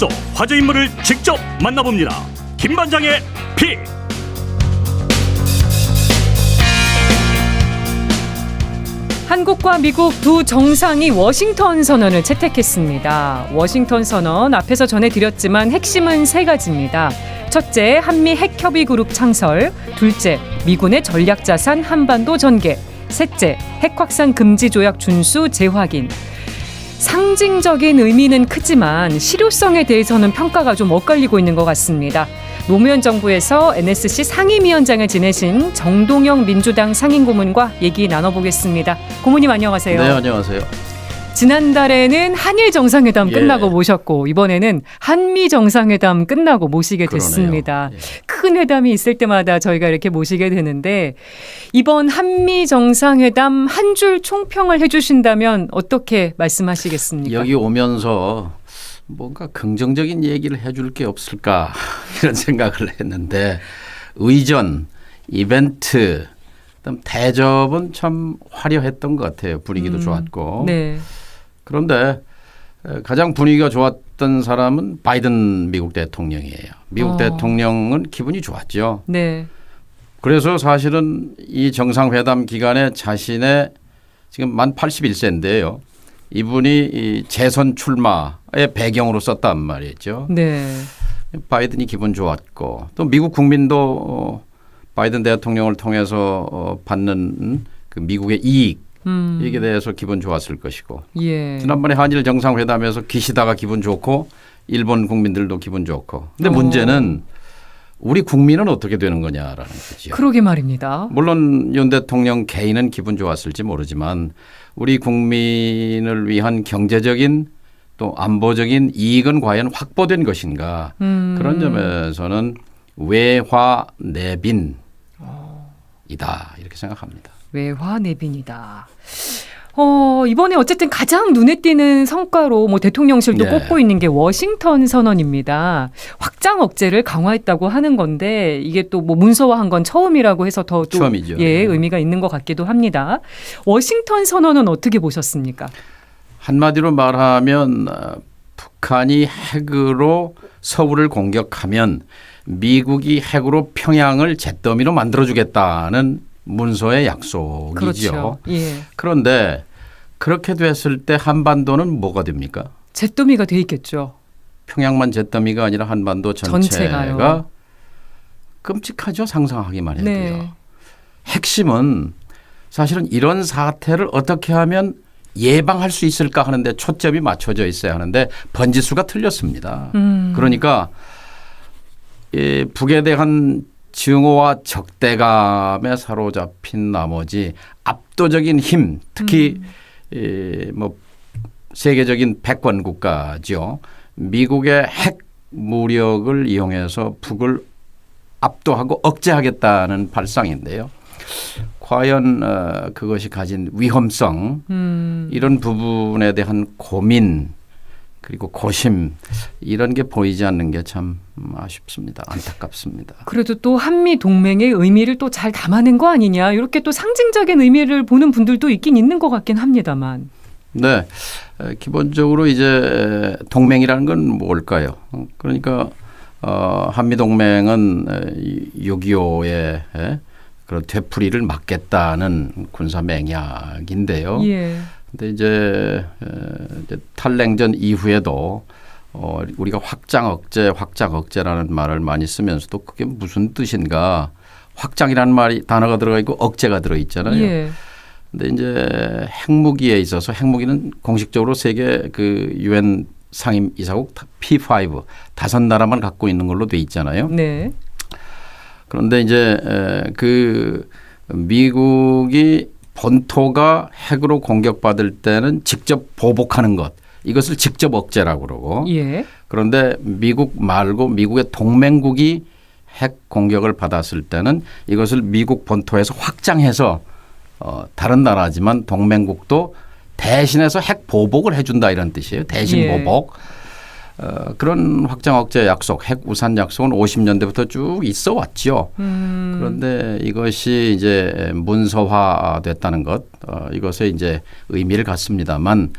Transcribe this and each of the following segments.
속 화제 인물을 직접 만나봅니다. 김반장의 픽. 한국과 미국 두 정상이 워싱턴 선언을 채택했습니다. 워싱턴 선언 앞에서 전해드렸지만 핵심은 세 가지입니다. 첫째, 한미 핵협의 그룹 창설. 둘째, 미군의 전략자산 한반도 전개. 셋째, 핵 확산 금지 조약 준수 재확인. 상징적인 의미는 크지만 실효성에 대해서는 평가가 좀 엇갈리고 있는 것 같습니다. 노무현 정부에서 NSC 상임위원장을 지내신 정동영 민주당 상임고문과 얘기 나눠보겠습니다. 고문님 안녕하세요. 네, 안녕하세요. 지난달에는 한일 정상회담 끝나고 모셨고 이번에는 한미 정상회담 끝나고 모시게 됐습니다. 큰 회담이 있을 때마다 저희가 이렇게 모시게 되는데 이번 한미 정상회담 한 줄 총평을 해주신다면 어떻게 말씀하시겠습니까? 여기 오면서 뭔가 긍정적인 얘기를 해줄 게 없을까 이런 생각을 했는데 의전, 이벤트, 그다음 대접은 참 화려했던 것 같아요. 분위기도 좋았고. 네. 그런데 가장 분위기가 좋았던 사람은 바이든 미국 대통령이에요. 미국 대통령은 기분이 좋았죠. 네. 그래서 사실은 이 정상회담 기간에 자신의 지금 만 81세인데요. 이분이 이 재선 출마의 배경으로 썼단 말이죠. 네. 바이든이 기분 좋았고 또 미국 국민도 바이든 대통령을 통해서 받는 그 미국의 이익 이익에 대해서 기분 좋았을 것이고 예. 지난번에 한일 정상회담에서 기시다가 기분 좋고 일본 국민들도 기분 좋고 근데 문제는 우리 국민은 어떻게 되는 거냐라는 거죠. 그러게 말입니다. 물론 윤 대통령 개인은 기분 좋았을지 모르지만 우리 국민을 위한 경제적인 또 안보적인 이익은 과연 확보된 것인가 그런 점에서는 외화 내빈이다 이렇게 생각합니다. 외화 내빈이다. 이번에 어쨌든 가장 눈에 띄는 성과로 뭐 대통령실도 꼽고 있는 게 워싱턴 선언입니다. 확장 억제를 강화했다고 하는 건데 이게 또 뭐 문서화한 건 처음이라고 해서 더 또 처음이죠. 의미가 있는 것 같기도 합니다. 워싱턴 선언은 어떻게 보셨습니까? 한마디로 말하면 북한이 핵으로 서울을 공격하면 미국이 핵으로 평양을 잿더미로 만들어주겠다는 문서의 약속이죠. 그렇죠. 예. 그런데 그렇게 됐을 때 한반도는 뭐가 됩니까? 잿더미가 돼 있겠죠. 평양만 잿더미가 아니라 한반도 전체가 전체가요. 끔찍하죠. 상상하기만 해도요. 네. 핵심은 사실은 이런 사태를 어떻게 하면 예방할 수 있을까 하는데 초점이 맞춰져 있어야 하는데 번지수가 틀렸습니다. 그러니까 북에 대한 증오와 적대감에 사로잡힌 나머지 압도적인 힘, 특히 뭐 세계적인 패권 국가죠. 미국의 핵 무력을 이용해서 북을 압도하고 억제하겠다는 발상인데요. 과연 그것이 가진 위험성 이런 부분에 대한 고민 그리고 고심 이런 게 보이지 않는 게 참 아쉽습니다. 안타깝습니다. 그래도 또 한미 동맹의 의미를 또 잘 담아낸 거 아니냐 이렇게 또 상징적인 의미를 보는 분들도 있긴 있는 것 같긴 합니다만. 네, 기본적으로 이제 동맹이라는 건 뭘까요? 그러니까 한미 동맹은 6.25의 그런 되풀이를 막겠다는 군사 맹약인데요. 예. 근데 이제 탈냉전 이후에도 우리가 확장 억제라는 말을 많이 쓰면서도 그게 무슨 뜻인가? 확장이라는 말이 단어가 들어가 있고 억제가 들어 있잖아요. 예. 근데 이제 핵무기에 있어서 핵무기는 공식적으로 세계 그 유엔 상임 이사국 P5 5나라만 갖고 있는 걸로 돼 있잖아요. 네. 그런데 이제 그 미국이 본토가 핵으로 공격받을 때는 직접 보복하는 것 이것을 직접 억제라고 그러고 예. 그런데 미국 말고 미국의 동맹국이 핵 공격을 받았을 때는 이것을 미국 본토에서 확장해서 다른 나라지만 동맹국도 대신해서 핵 보복을 해준다 이런 뜻이에요. 대신 보복. 그런 확장 억제 약속, 핵 우산 약속은 50년대부터 쭉 있어 왔죠. 그런데 이것이 이제 문서화됐다는 것, 이것에 이제 의미를 갖습니다만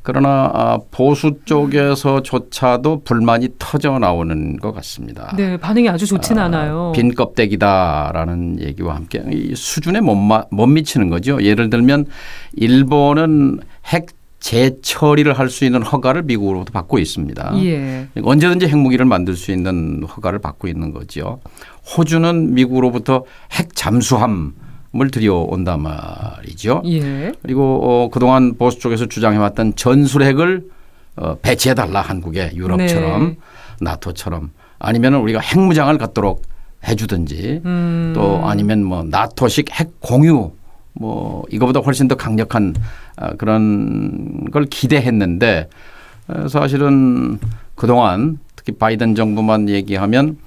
그러나 보수 쪽에서조차도 불만이 터져 나오는 것 같습니다. 네, 반응이 아주 좋지는 않아요. 빈 껍데기다라는 얘기와 함께 이 수준에 못 미치는 거죠. 예를 들면 일본은 핵 재처리를 할 수 있는 허가를 미국으로부터 받고 있습니다. 예. 언제든지 핵무기를 만들 수 있는 허가를 받고 있는 거죠. 호주는 미국으로부터 핵 잠수함을 들여온단 말이죠. 예. 그리고 그동안 보수 쪽에서 주장해왔던 전술핵을 배치해달라 한국에 유럽처럼 네. 나토처럼 아니면 우리가 핵무장을 갖도록 해주든지 또 아니면 뭐 나토식 핵 공유 뭐 이거보다 훨씬 더 강력한 그런 걸 기대했는데 사실은 그동안 특히 바이든 정부만 얘기하면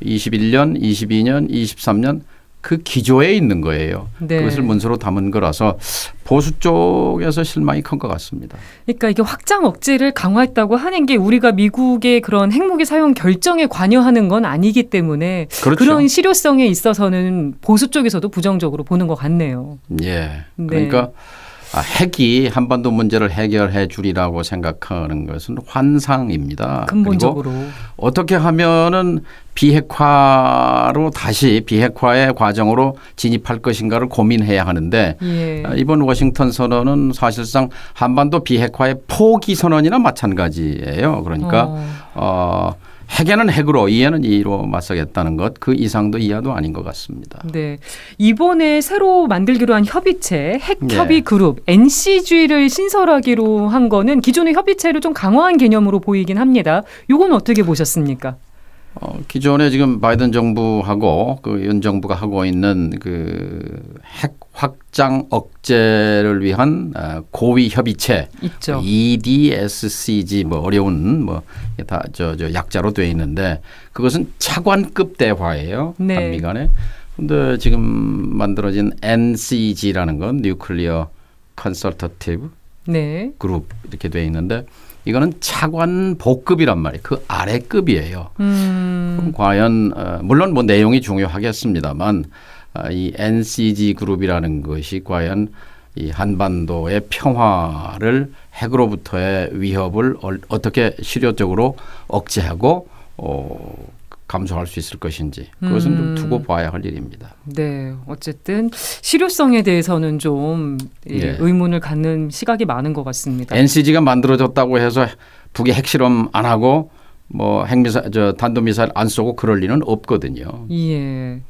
21년, 22년, 23년 그 기조에 있는 거예요. 네. 그것을 문서로 담은 거라서 보수 쪽에서 실망이 큰 것 같습니다. 그러니까 이게 확장 억제를 강화했다고 하는 게 우리가 미국의 그런 핵무기 사용 결정에 관여하는 건 아니기 때문에 그렇죠. 그런 실효성에 있어서는 보수 쪽에서도 부정적으로 보는 것 같네요. 예. 네. 그러니까 핵이 한반도 문제를 해결해 주리라고 생각하는 것은 환상입니다. 근본적으로. 그리고 어떻게 하면은 비핵화로 다시 비핵화의 과정으로 진입할 것인가를 고민해야 하는데 예. 이번 워싱턴 선언은 사실상 한반도 비핵화의 포기 선언이나 마찬가지예요. 그러니까 핵에는 핵으로 이에는 이로 맞서겠다는 것 그 이상도 이하도 아닌 것 같습니다. 네. 이번에 새로 만들기로 한 협의체 핵협의 예. 그룹 NCG를 신설하기로 한 거는 기존의 협의체를 좀 강화한 개념으로 보이긴 합니다. 이건 어떻게 보셨습니까? 기존에 지금 바이든 정부하고 그 윤 정부가 하고 있는 그 핵 확장 억제를 위한 고위 협의체 있죠. EDSCG 뭐 어려운 뭐 다 저 약자로 되어 있는데 그것은 차관급 대화예요. 네. 한미 간에. 근데 지금 만들어진 NCG라는 건 뉴클리어 컨설터티브 네. 그룹 이렇게 되어 있는데 이거는 차관 복급이란 말이에요. 그 아래급이에요. 그럼 과연 물론 뭐 내용이 중요하겠습니다만 이 NCG 그룹이라는 것이 과연 이 한반도의 평화를 핵으로부터의 위협을 어떻게 실효적으로 억제하고 감소할 수 있을 것인지 그것은 좀 두고 봐야 할 일입니다. 네. 어쨌든 실효성에 대해서는 좀 예. 의문을 갖는 시각이 많은 것 같습니다. NCG가 만들어졌다고 해서 북이 핵실험 안 하고 뭐 탄도미사일 안 쏘고 그럴 리는 없거든요. 예.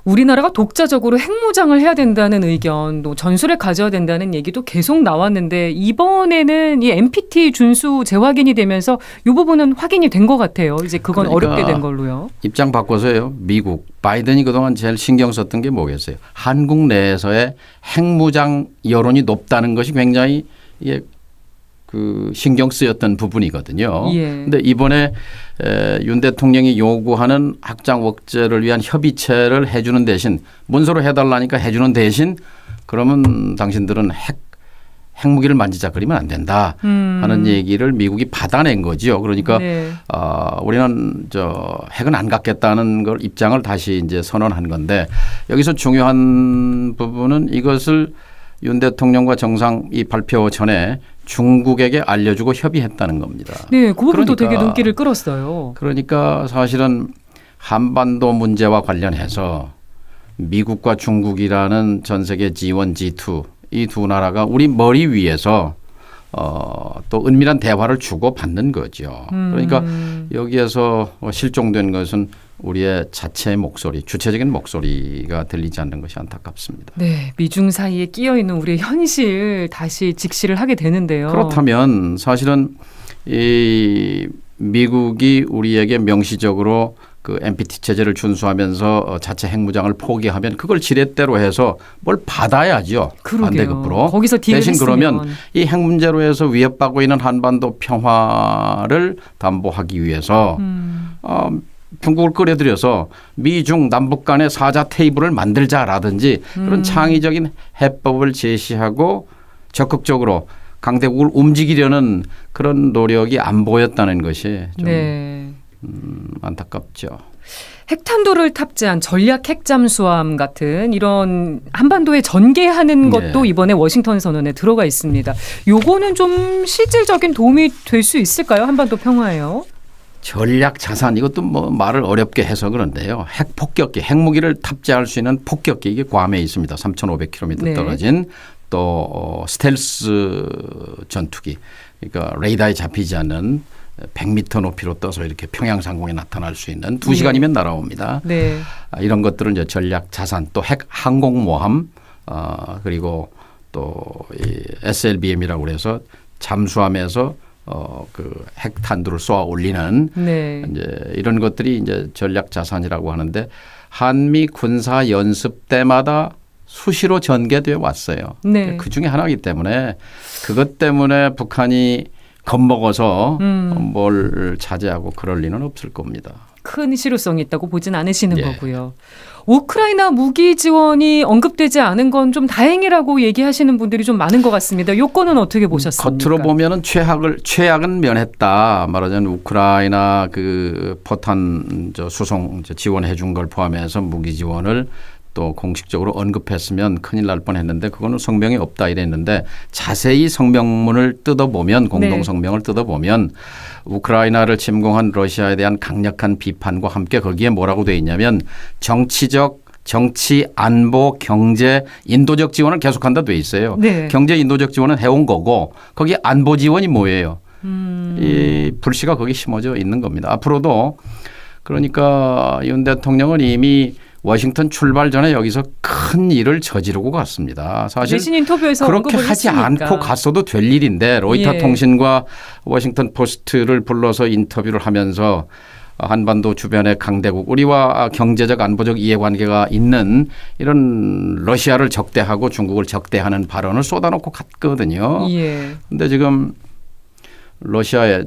우리나라가 독자적으로 핵무장을 해야 된다는 의견, 또 전술핵 가져야 된다는 얘기도 계속 나왔는데 이번에는 이 NPT 준수 재확인이 되면서 이 부분은 확인이 된 것 같아요. 이제 그건 그러니까 어렵게 된 걸로요. 입장 바꿔서요. 미국 바이든이 그동안 제일 신경 썼던 게 뭐겠어요? 한국 내에서의 핵무장 여론이 높다는 것이 굉장히 그 신경 쓰였던 부분이거든요. 그런데 예. 이번에 윤 대통령이 요구하는 확장 억제를 위한 협의체를 해주는 대신 문서로 해달라니까 해주는 대신 그러면 당신들은 핵무기를 만지작거리면 안 된다 하는 얘기를 미국이 받아낸 거죠. 그러니까 네. 우리는 핵은 안 갖겠다는 걸 입장을 다시 이제 선언한 건데 여기서 중요한 부분은 이것을 윤 대통령과 정상이 발표 전에 중국에게 알려주고 협의했다는 겁니다. 네, 그 부분도 그러니까, 되게 눈길을 끌었어요. 그러니까 사실은 한반도 문제와 관련해서 미국과 중국이라는 전 세계 G1, G2 이 두 나라가 우리 머리 위에서 또 은밀한 대화를 주고받는 거죠. 그러니까 여기에서 실종된 것은 우리의 자체의 목소리, 주체적인 목소리가 들리지 않는 것이 안타깝습니다. 네, 미중 사이에 끼어 있는 우리의 현실 다시 직시를 하게 되는데요. 그렇다면 사실은 이 미국이 우리에게 명시적으로 그 NPT 체제를 준수하면서 자체 핵무장을 포기하면 그걸 지렛대로 해서 뭘 받아야죠. 그러게요. 반대급부로. 거기서 딜을 대신 했으면. 그러면 이 핵 문제로 해서 위협받고 있는 한반도 평화를 담보하기 위해서 중국을 끌어들여서 미중 남북 간의 사자 테이블을 만들자라든지 그런 창의적인 해법을 제시하고 적극적으로 강대국을 움직이려는 그런 노력이 안 보였다는 것이 좀 네. 안타깝죠. 핵탄두를 탑재한 전략 핵잠수함 같은 이런 한반도에 전개하는 것도 네. 이번에 워싱턴 선언에 들어가 있습니다. 요거는 좀 실질적인 도움이 될 수 있을까요? 한반도 평화에요? 전략 자산 이것도 뭐 말을 어렵게 해서 그런데요. 핵 폭격기, 핵무기를 탑재할 수 있는 폭격기 이게 괌에 있습니다. 3,500km 네. 떨어진 또 스텔스 전투기, 그러니까 레이더에 잡히지 않는 100m 높이로 떠서 이렇게 평양 상공에 나타날 수 있는 2시간이면 날아옵니다. 네. 이런 것들은 이제 전략 자산, 또 핵 항공모함, 그리고 또 이 SLBM이라고 그래서 잠수함에서 그 핵탄두를 쏘아 올리는 네. 이제 이런 것들이 이제 전략 자산이라고 하는데 한미 군사 연습 때마다 수시로 전개되어 왔어요. 네. 그 중에 하나이기 때문에 그것 때문에 북한이 겁먹어서 뭘 자제하고 그럴 리는 없을 겁니다. 큰 실효성이 있다고 보진 않으시는 예. 거고요. 우크라이나 무기 지원이 언급되지 않은 건 좀 다행이라고 얘기하시는 분들이 좀 많은 것 같습니다. 요건은 어떻게 보셨습니까? 겉으로 보면은 최악은 면했다. 말하자면 우크라이나 그 포탄 수송 지원해 준 걸 포함해서 무기 지원을 또 공식적으로 언급했으면 큰일 날 뻔했는데 그거는 성명이 없다 이랬는데 자세히 성명문을 뜯어보면 공동 성명을 뜯어보면 우크라이나를 침공한 러시아에 대한 강력한 비판과 함께 거기에 뭐라고 돼 있냐면 정치, 안보, 경제, 인도적 지원을 계속한다 돼 있어요. 네. 경제, 인도적 지원은 해온 거고 거기에 안보 지원이 뭐예요? 이 불씨가 거기 심어져 있는 겁니다. 앞으로도 그러니까 윤 대통령은 이미 워싱턴 출발 전에 여기서 큰 일을 저지르고 갔습니다. 사실 내신 인터뷰에서 그렇게 언급을 하지 했으니까. 않고 갔어도 될 일인데 로이터 예. 통신과 워싱턴 포스트를 불러서 인터뷰를 하면서 한반도 주변의 강대국 우리와 경제적 안보적 이해관계가 있는 이런 러시아를 적대하고 중국을 적대하는 발언을 쏟아놓고 갔거든요. 예. 그런데 지금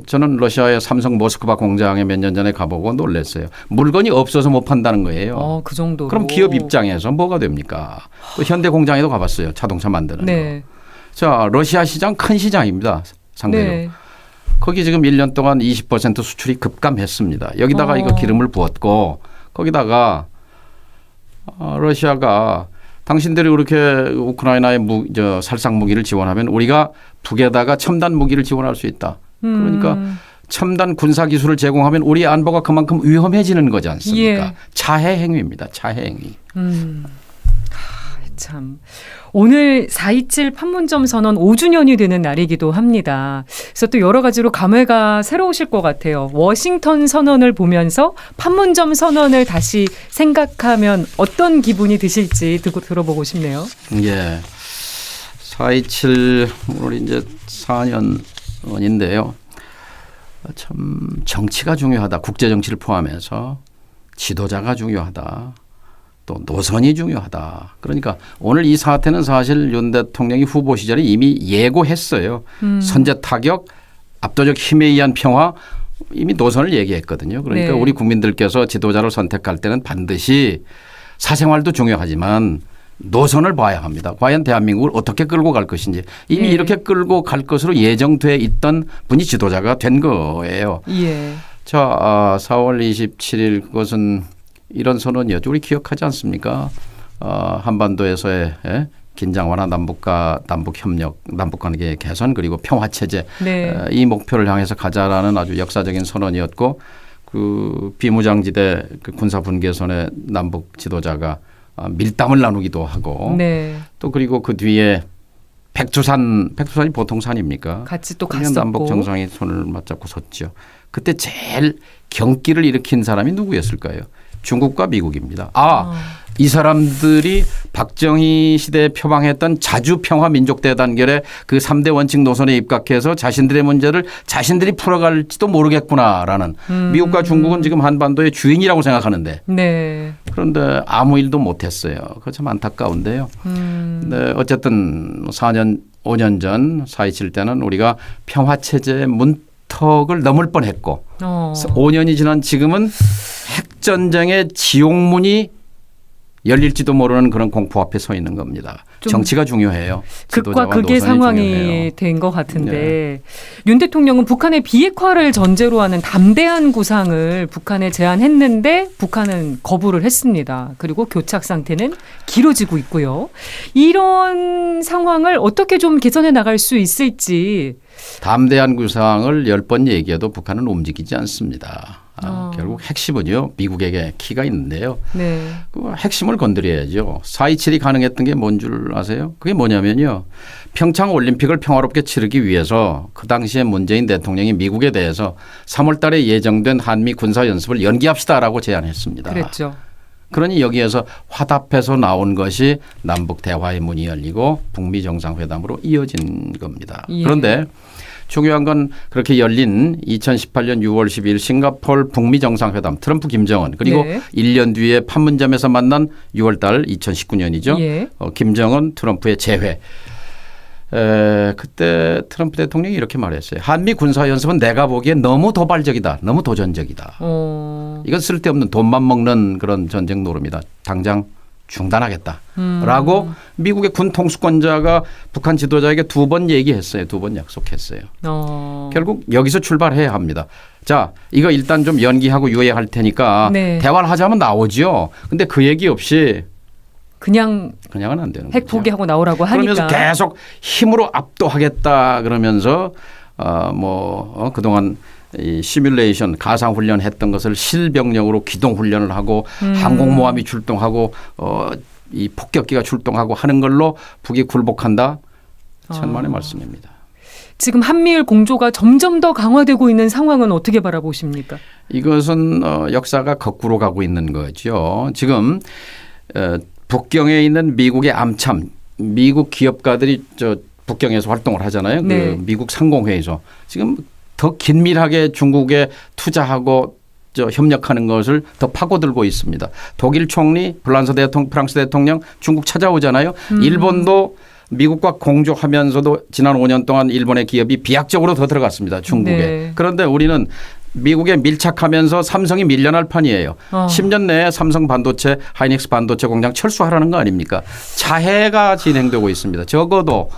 저는 러시아의 삼성 모스크바 공장에 몇 년 전에 가보고 놀랐어요. 물건이 없어서 못 판다는 거예요. 그 정도로. 그럼 기업 입장에서 뭐가 됩니까? 또 현대 공장에도 가봤어요. 자동차 만드는 네. 거. 자, 러시아 시장 큰 시장입니다. 상대적으로. 네. 거기 지금 1년 동안 20% 수출이 급감했습니다. 여기다가 이거 기름을 부었고 거기다가 러시아가 당신들이 그렇게 우크라이나에 살상 무기를 지원하면 우리가 북에다가 첨단 무기를 지원할 수 있다. 그러니까 첨단 군사 기술을 제공하면 우리 안보가 그만큼 위험해지는 거지 않습니까? 예. 자해 행위입니다. 자해 행위. 참. 오늘 4.27 판문점 선언 5주년이 되는 날이기도 합니다. 그래서 또 여러 가지로 감회가 새로우실 것 같아요. 워싱턴 선언을 보면서 판문점 선언을 다시 생각하면 어떤 기분이 드실지 들어보고 싶네요. 예. 4.27 오늘 이제 4년인데요. 참 정치가 중요하다. 국제 정치를 포함해서 지도자가 중요하다. 또 노선이 중요하다. 그러니까 오늘 이 사태는 사실 윤 대통령이 후보 시절에 이미 예고했어요. 선제 타격, 압도적 힘에 의한 평화 이미 노선을 얘기했거든요. 그러니까 네. 우리 국민들께서 지도자를 선택할 때는 반드시 사생활도 중요하지만 노선을 봐야 합니다. 과연 대한민국을 어떻게 끌고 갈 것인지 이미 네. 이렇게 끌고 갈 것으로 예정돼 있던 분이 지도자가 된 거예요. 예. 자, 4월 27일 그것은 이런 선언이었죠. 우리 기억하지 않습니까? 한반도에서의 긴장 완화, 남북 협력, 남북 관계 개선 그리고 평화 체제 네. 이 목표를 향해서 가자라는 아주 역사적인 선언이었고 그 비무장지대 그 군사 분계선에 남북 지도자가 밀담을 나누기도 하고 네. 또 그리고 그 뒤에 백두산이 보통 산입니까? 같이 또 그러면 갔었고. 남북 정상이 손을 맞잡고 섰죠. 그때 제일 경기를 일으킨 사람이 누구였을까요? 중국과 미국입니다. 이 사람들이 박정희 시대에 표방했던 자주평화 민족대단결의 그 3대 원칙 노선에 입각해서 자신들의 문제를 자신들이 풀어갈지도 모르겠구나라는 미국과 중국은 지금 한반도의 주인이라고 생각하는데 네. 그런데 아무 일도 못했어요. 그거 참 안타까운데요. 네, 어쨌든 5년 전 4.27 때는 우리가 평화체제의 문턱을 넘을 뻔했고 5년이 지난 지금은 핵전쟁의 지옥문이 열릴지도 모르는 그런 공포 앞에 서 있는 겁니다. 좀 정치가 중요해요. 극과 지도자와 극의 노선이 상황이 중요해요. 된 것 같은데 윤 대통령은 북한의 비핵화를 전제로 하는 담대한 구상을 북한에 제안했는데 북한은 거부를 했습니다. 그리고 교착 상태는 길어지고 있고요. 이런 상황을 어떻게 좀 개선해 나갈 수 있을지. 담대한 구상을 10번 얘기해도 북한은 움직이지 않습니다. 결국 핵심은요. 미국에게 키가 있는데요. 네. 그 핵심을 건드려야죠. 4.27이 가능했던 게 뭔 줄 아세요? 그게 뭐냐면요. 평창 올림픽을 평화롭게 치르기 위해서 그 당시에 문재인 대통령이 미국에 대해서 3월 달에 예정된 한미 군사연습을 연기합시다라고 제안했습니다. 그랬죠. 그러니 여기에서 화답해서 나온 것이 남북 대화의 문이 열리고 북미 정상회담으로 이어진 겁니다. 예. 그런데 중요한 건 그렇게 열린 2018년 6월 10일 싱가포르 북미 정상회담 트럼프 김정은 그리고 네. 1년 뒤에 판문점에서 만난 6월 달 2019년이죠. 예. 김정은 트럼프의 재회. 그때 트럼프 대통령이 이렇게 말했어요. 한미 군사연습은 내가 보기엔 너무 도발적이다. 너무 도전적이다. 이건 쓸데없는 돈만 먹는 그런 전쟁 노름이다. 당장 중단하겠다. 라고 미국의 군 통수권자가 북한 지도자에게 2번 얘기했어요. 2번 약속했어요. 결국 여기서 출발해야 합니다. 자, 이거 일단 좀 연기하고 유예할 테니까 네. 대화를 하자면 나오지요. 근데 그 얘기 없이 그냥은 안 되는 핵 거죠. 포기하고 나오라고 하니까. 그러면서 계속 힘으로 압도하겠다 그러면서 그동안 이 시뮬레이션 가상 훈련 했던 것을 실병력으로 기동 훈련을 하고 항공모함이 출동하고 이 폭격기가 출동하고 하는 걸로 북이 굴복한다. 천만의 말씀입니다. 지금 한미일 공조가 점점 더 강화되고 있는 상황은 어떻게 바라보십니까? 이것은 역사가 거꾸로 가고 있는 거죠. 지금 북경에 있는 미국의 암참, 미국 기업가들이 북경에서 활동을 하잖아요. 네. 그 미국 상공회의소. 지금 더 긴밀하게 중국에 투자하고 협력하는 것을 더 파고들고 있습니다. 독일 총리, 프랑스 대통령 중국 찾아오잖아요. 일본도 미국과 공조하면서도 지난 5년 동안 일본의 기업이 비약적으로 더 들어갔습니다. 중국에. 네. 그런데 우리는 미국에 밀착하면서 삼성이 밀려날 판이에요. 10년 내에 삼성 반도체, 하이닉스 반도체 공장 철수하라는 거 아닙니까? 자해가 진행되고 있습니다. 적어도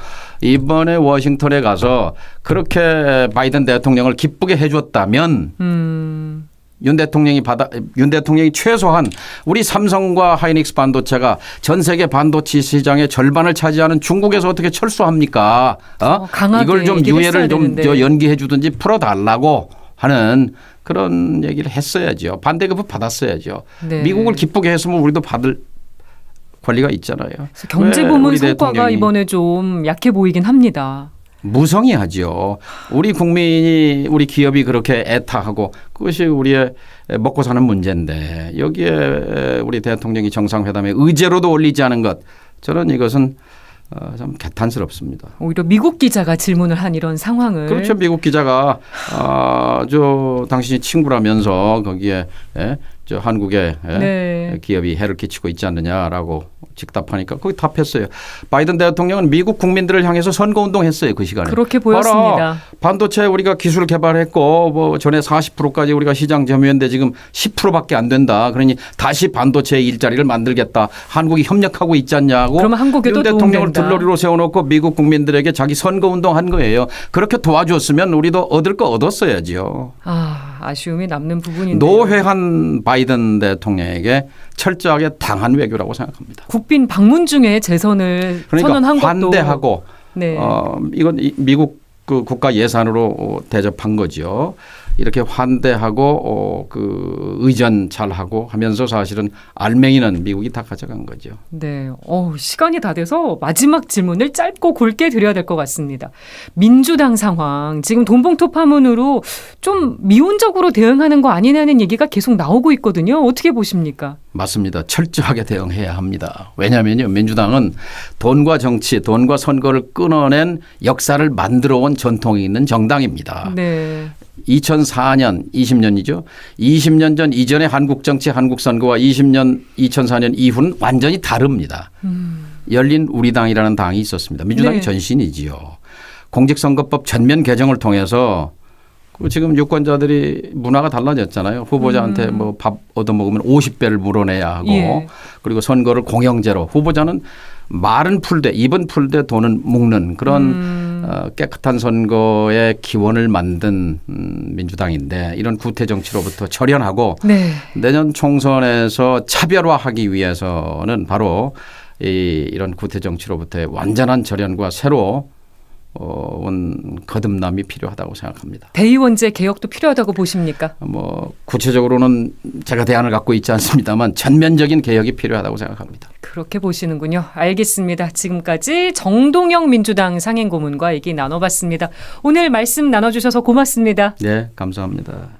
이번에 워싱턴에 가서 그렇게 바이든 대통령을 기쁘게 해줬다면 윤 대통령이 최소한 우리 삼성과 하이닉스 반도체가 전 세계 반도체 시장의 절반을 차지하는 중국에서 어떻게 철수합니까? 강하게 이걸 좀 얘기를 유예를 했어야 좀 되는데. 연기해 주든지 풀어달라고 하는 그런 얘기를 했어야죠. 반대급을 받았어야죠. 네. 미국을 기쁘게 했으면 우리도 받을 권리가 있잖아요. 경제 왜 부문 우리 성과가 대통령이 이번에 좀 약해 보이긴 합니다. 무성의하죠. 우리 국민이 우리 기업이 그렇게 애타하고 그것이 우리의 먹고 사는 문제인데 여기에 우리 대통령이 정상회담에 의제로도 올리지 않은 것 저는 이것은 참 개탄스럽습니다. 오히려 미국 기자가 질문을 한 이런 상황을. 그렇죠. 미국 기자가 당신이 친구라면서 거기에 저 한국에 네. 기업이 해를 끼치고 있지 않느냐라고 직답하니까 거기 답했어요. 바이든 대통령은 미국 국민들을 향해서 선거운동했어요. 그 시간에. 그렇게 보였습니다. 봐라, 반도체 우리가 기술 개발했고 전에 40%까지 우리가 시장 점유했는데 지금 10%밖에 안 된다. 그러니 다시 반도체 일자리를 만들겠다. 한국이 협력하고 있지 않냐고. 그러면 한국에도 윤 대통령을 도움된다. 들러리로 세워놓고 미국 국민들에게 자기 선거운동한 거예요. 그렇게 도와줬으면 우리도 얻을 거 얻었어야지요. 아쉬움이 남는 부분인데요. 노회한 바이든 대통령에게 철저하게 당한 외교라고 생각합니다. 국빈 방문 중에 재선을 그러니까 선언한 것도 환대하고 네. 이건 미국 그 국가 예산으로 대접한 거죠. 이렇게 환대하고 그 의전 잘하고 하면서 사실은 알맹이는 미국이 다 가져간 거죠. 네. 시간이 다 돼서 마지막 질문을 짧고 굵게 드려야 될 것 같습니다. 민주당 상황 지금 돈봉투 파문으로 좀 미온적으로 대응하는 거 아니냐는 얘기가 계속 나오고 있거든요. 어떻게 보십니까? 맞습니다. 철저하게 대응해야 합니다. 왜냐하면요. 민주당은 돈과 정치, 돈과 선거를 끊어낸 역사를 만들어온 전통이 있는 정당입니다. 네. 2004년, 20년이죠. 20년 전 이전의 한국 정치, 한국 선거와 2004년 이후는 완전히 다릅니다. 열린 우리당이라는 당이 있었습니다. 민주당이 네. 전신이지요. 공직선거법 전면 개정을 통해서 지금 유권자들이 문화가 달라졌잖아요. 후보자한테 뭐 밥 얻어먹으면 50배를 물어내야 하고 예. 그리고 선거를 공영제로 후보자는 말은 풀되 입은 풀되 돈은 묶는 그런 깨끗한 선거의 기원을 만든 민주당인데 이런 구태 정치로부터 철연하고 네. 내년 총선에서 차별화하기 위해서는 바로 이런 구태 정치로부터의 완전한 절연과 새로 온 거듭남이 필요하다고 생각합니다. 대의원제 개혁도 필요하다고 보십니까? 뭐 구체적으로는 제가 대안을 갖고 있지 않습니다만 전면적인 개혁이 필요하다고 생각합니다. 그렇게 보시는군요. 알겠습니다. 지금까지 정동영 민주당 상임고문과 얘기 나눠봤습니다. 오늘 말씀 나눠주셔서 고맙습니다. 네, 감사합니다.